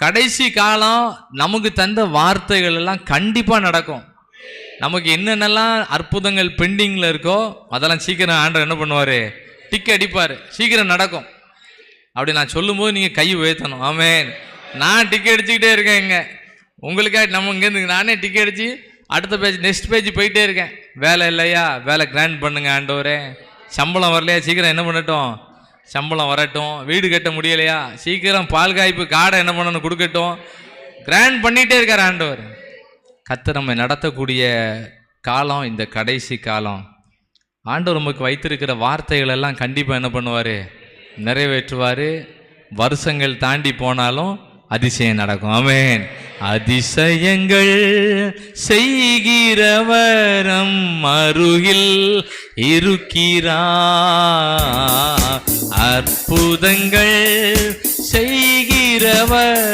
கடைசி காலம் நமக்கு தந்த வார்த்தைகள் எல்லாம் கண்டிப்பா நடக்கும். நமக்கு என்னென்னலாம் அற்புதங்கள் பெண்டிங்ல இருக்கோ அதெல்லாம் சீக்கிரம் ஆண்டவர் என்ன பண்ணுவாரு, டிக் அடிப்பாரு, சீக்கிரம் நடக்கும். அப்படி நான் சொல்லும்போது நீங்க கை உயர்த்தணும். ஆமென். நான் டிக் அடிச்சுக்கிட்டே இருக்கேங்க உங்களுக்காக. நம்ம இங்கேருந்து நானே டிக் அடிச்சு அடுத்த பேஜ் நெக்ஸ்ட் பேஜ் போயிட்டே இருக்கேன். வேலை இல்லையா, வேலை கிராண்ட் பண்ணுங்க ஆண்டவரே. சம்பளம் வரலையா, சீக்கிரம் என்ன பண்ணட்டும், சம்பளம் வரட்டும். வீடு கட்ட முடியலையா, சீக்கிரம் பால் காய்ப்பு காடை என்ன பண்ணணும் கொடுக்கட்டும். கிராண்ட் பண்ணிகிட்டே இருக்கார் ஆண்டவர். கர்த்தர் நம்மை நடத்தக்கூடிய காலம் இந்த கடைசி காலம். ஆண்டவர் நமக்கு வைத்திருக்கிற வார்த்தைகள் எல்லாம் கண்டிப்பாக என்ன பண்ணுவார், நிறைவேற்றுவார். வருஷங்கள் தாண்டி போனாலும் அதிசயம் நடக்கும். ஆமென். அதிசயங்கள் செய்கிறவரம் அருகில் இருக்கிறார், அற்புதங்கள் செய்கிறவர்